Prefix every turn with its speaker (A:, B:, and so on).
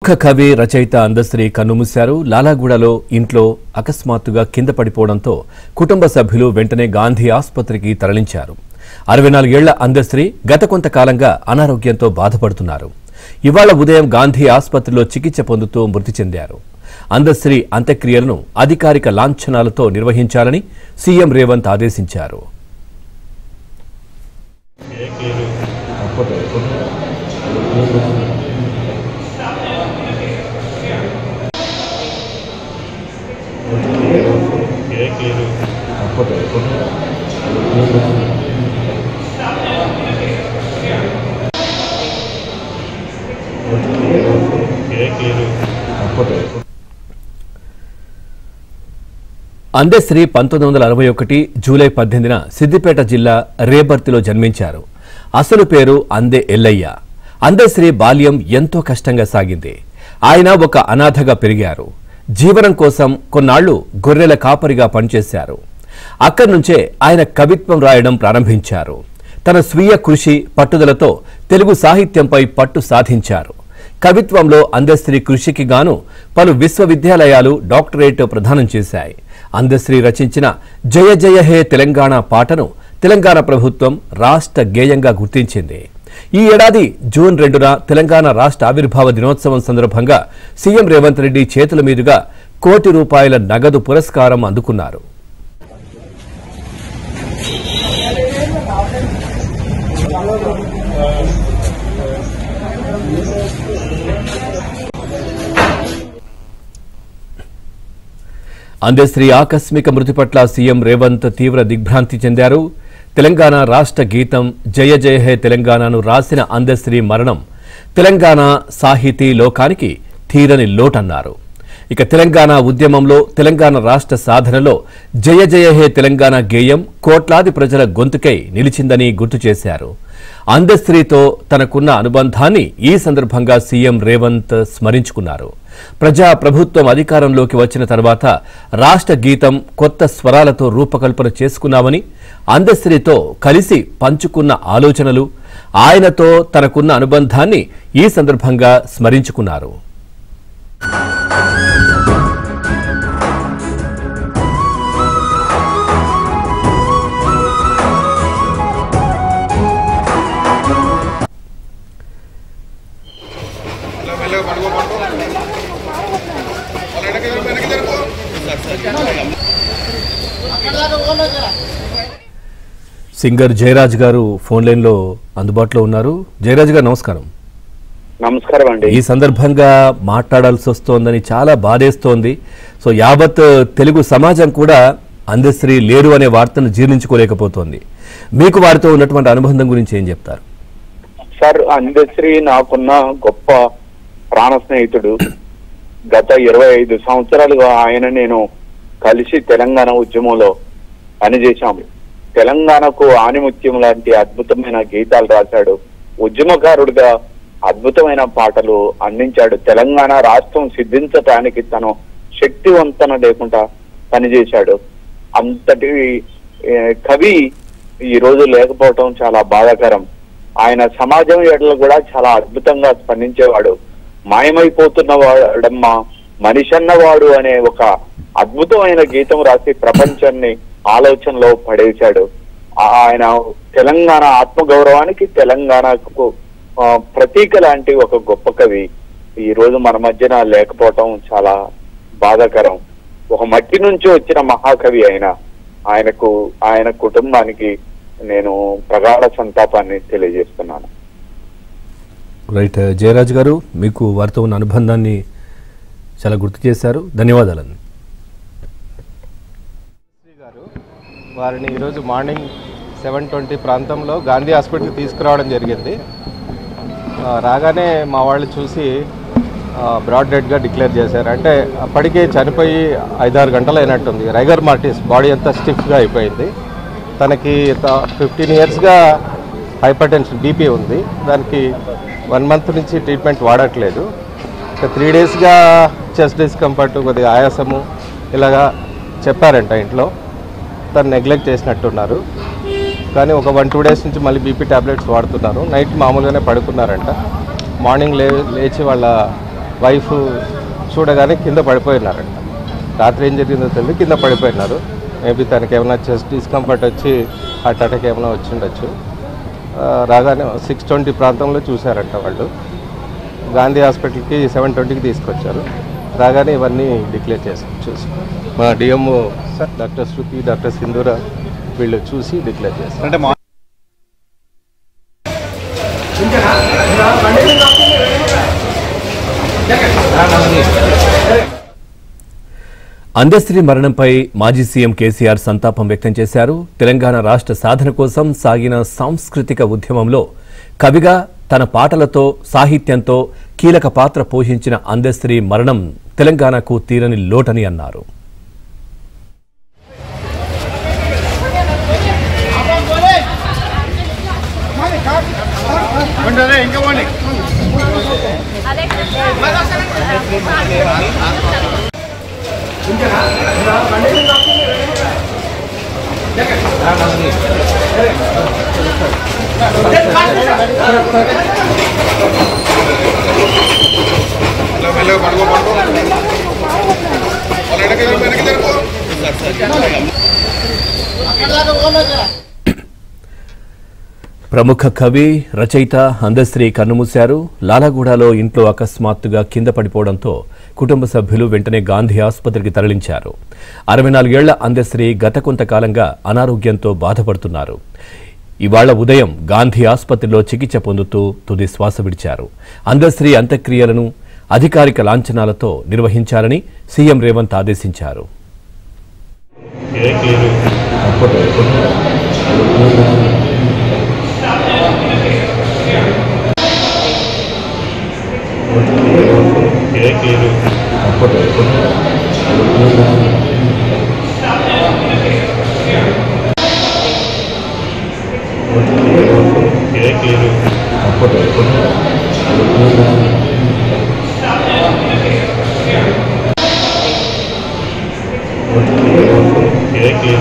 A: కవి రచయిత అందశ్రీ కన్నుమూశారు. లాలాగూడలో ఇంట్లో అకస్మాత్తుగా కింద పడిపోవడంతో కుటుంబ సభ్యులు వెంటనే గాంధీ ఆసుపత్రికి తరలించారు. 64 ఏళ్ల అందశ్రీ గత కొంతకాలంగా అనారోగ్యంతో బాధపడుతున్నారు. ఇవాళ ఉదయం గాంధీ ఆసుపత్రిలో చికిత్స పొందుతూ మృతి చెందారు. అందశ్రీ అంత్యక్రియలను అధికారిక లాంఛనాలతో నిర్వహించాలని సీఎం రేవంత్ ఆదేశించారు. అందశ్రీ 1961 జూలై 18న సిద్దిపేట జిల్లా రేబర్తిలో జన్మించారు. అసలు పేరు అందే ఎల్లయ్య. అందశ్రీ బాల్యం ఎంతో కష్టంగా సాగింది. ఆయన ఒక అనాథగా పెరిగారు. జీవనం కోసం కొన్నాళ్లు గొర్రెల కాపరిగా పనిచేశారు. అక్కడి నుంచే ఆయన కవిత్వం రాయడం ప్రారంభించారు. తన స్వీయ కృషి పట్టుదలతో తెలుగు సాహిత్యంపై పట్టు సాధించారు. కవిత్వంలో అందశ్రీ కృషికి గాను పలు విశ్వవిద్యాలయాలు డాక్టరేట్ ప్రదానం చేశాయి. అందశ్రీ రచించిన జయ జయ హే తెలంగాణ పాటను తెలంగాణ ప్రభుత్వం రాష్ట్ర గేయంగా గుర్తించింది. ఈ ఏడాది జూన్ 2న తెలంగాణ రాష్ట్ర ఆవిర్భావ దినోత్సవం సందర్భంగా సీఎం రేవంత్ రెడ్డి చేతుల మీదుగా ₹1 కోటి నగదు పురస్కారం అందుకున్నారు. అందశ్రీ ఆకస్మిక మృతి పట్ల సీఎం రేవంత్ తీవ్ర దిగ్భ్రాంతి చెందారు. తెలంగాణ రాష్ట్ర గీతం జయ జయ హే తెలంగాణను రాసిన అందశ్రీ మరణం తెలంగాణ సాహితీ లోకానికి తీరని లోటన్నారు. ఇక తెలంగాణ ఉద్యమంలో తెలంగాణ రాష్ట్ర సాధనలో జయ జయ హే తెలంగాణ గేయం కోట్లాది ప్రజల గొంతుకై నిలిచిందని గుర్తు చేశారు. అందశ్రీతో తనకున్న అనుబంధాన్ని ఈ సందర్భంగా సీఎం రేవంత్ స్మరించుకున్నారు. ప్రజా ప్రభుత్వం అధికారంలోకి వచ్చిన తర్వాత రాష్ట్ర గీతం కొత్త స్వరాలతో రూపకల్పన చేసుకున్నామని, అందశ్రీతో కలిసి పంచుకున్న ఆలోచనలు, ఆయనతో తనకున్న అనుబంధాన్ని ఈ సందర్భంగా స్మరించుకున్నారు. సింగర్ జయరాజ్ గారు ఫోన్ లైన్ లో అందుబాటులో ఉన్నారు. జయరాజ్ గారు నమస్కారం.
B: నమస్కారం అండి.
A: ఈ సందర్భంగా మాట్లాడాల్సి వస్తోందని చాలా బాధేస్తోంది. సో యావత్ తెలుగు సమాజం కూడా అందశ్రీ లేరు అనే వార్తను జీర్ణించుకోలేకపోతోంది. మీకు వారితో ఉన్నటువంటి అనుబంధం గురించి ఏం చెప్తారు?
B: సార్, అందశ్రీ నాకున్న గొప్ప ప్రాణ స్నేహితుడు. గత 25 సంవత్సరాలుగా ఆయన నేను కలిసి తెలంగాణ ఉద్యమంలో పనిచేశాము. తెలంగాణకు ఆణిముత్యం లాంటి అద్భుతమైన గీతాలు రాశాడు. ఉద్యమకారుడిగా అద్భుతమైన పాటలు అందించాడు. తెలంగాణ రాష్ట్రం సిద్ధించటానికి తను శక్తివంతన లేకుండా పనిచేశాడు. అంతటి కవి ఈ రోజు లేకపోవటం చాలా బాధాకరం. ఆయన సమాజం ఎడల కూడా చాలా అద్భుతంగా స్పందించేవాడు. మాయమైపోతున్న వాడమ్మా మనిషన్నవాడు అనే ఒక అద్భుతమైన గీతం రాసి ప్రపంచాన్ని ఆలోచనలో పడేశాడు. ఆయన తెలంగాణ ఆత్మగౌరవానికి, తెలంగాణకు ప్రతీక లాంటి ఒక గొప్ప కవి ఈ రోజు మన మధ్యన లేకపోవటం చాలా బాధాకరం. ఒక మట్టి నుంచి వచ్చిన మహాకవి ఆయన కుటుంబానికి నేను ప్రగాఢ సంతాపాన్ని తెలియజేస్తున్నాను.
A: రైట్ జయరాజ్ గారు, మీకు వారితో ఉన్న అనుబంధాన్ని చాలా గుర్తు చేశారు. ధన్యవాదాలండి.
C: వారిని ఈరోజు మార్నింగ్ 7:20 ప్రాంతంలో గాంధీ హాస్పిటల్కి తీసుకురావడం జరిగింది. రాగానే మా వాళ్ళు చూసి బ్రాడ్ డెడ్గా డిక్లేర్ చేశారు. అంటే అప్పటికే చనిపోయి 5-6 గంటలు అయినట్టుంది. రైగర్ మార్టిస్ బాడీ అంతా స్టిఫ్గా అయిపోయింది. తనకి 15 ఇయర్స్గా హైపర్ టెన్షన్ బీపీ ఉంది. దానికి 1 మంత్ నుంచి ట్రీట్మెంట్ వాడట్లేదు. 3 డేస్గా చెస్ట్ డిస్కంఫర్ట్, కొద్దిగా ఆయాసము ఇలాగా చెప్పారంట ఇంట్లో. తను నెగ్లెక్ట్ చేసినట్టున్నారు. కానీ ఒక 1-2 డేస్ నుంచి మళ్ళీ బీపీ టాబ్లెట్స్ వాడుతున్నారు. నైట్ మామూలుగానే పడుకున్నారంట. మార్నింగ్ లేచి వాళ్ళ వైఫ్ చూడగానే కింద పడిపోయినారంట. రాత్రి ఏం జరిగిందో తెలియదు, కింద పడిపోయినారు. మేబీ తనకి ఏమైనా చెస్ట్ డిస్కంఫర్ట్ వచ్చి హార్ట్ అటాక్ ఏమైనా వచ్చి ఉండొచ్చు. రాగానే 6:20 ప్రాంతంలో చూశారంట వాళ్ళు. గాంధీ హాస్పిటల్కి 7:20కి తీసుకొచ్చారు. రాగానే ఇవన్నీ డిక్లేర్ చూసి మా డిఎంఓ డాక్టర్ శృతి, డాక్టర్ సింధూర వీళ్ళు చూసి డిక్లేర్ చేస్తారు. అంటే
A: అందశ్రీ మరణంపై మాజీ సీఎం కేసీఆర్ సంతాపం వ్యక్తం చేశారు. తెలంగాణ రాష్ట్ర సాధన కోసం సాగిన సాంస్కృతిక ఉద్యమంలో కవిగా తన పాటలతో, సాహిత్యంతో కీలక పాత్ర పోషించిన అందశ్రీ మరణం తెలంగాణకు తీరని లోటని అన్నారు. ప్రముఖ కవి, రచయిత అందశ్రీ కన్నుమూశారు. లాలాగూడలో ఇంట్లో అకస్మాత్తుగా కింద పడిపోవడంతో కుటుంబ సభ్యులు వెంటనే గాంధీ ఆసుపత్రికి తరలించారు. 64 ఏళ్ల అందశ్రీ గత కొంతకాలంగా అనారోగ్యంతో బాధపడుతున్నారు. ఇవాళ ఉదయం గాంధీ ఆసుపత్రిలో చికిత్స పొందుతూ తుది శ్వాస విడిచారు. అందశ్రీ అంత్యక్రియలను అధికారిక లాంఛనాలతో నిర్వహించాలని సీఎం రేవంత్ ఆదేశించారు.
D: Kira-kira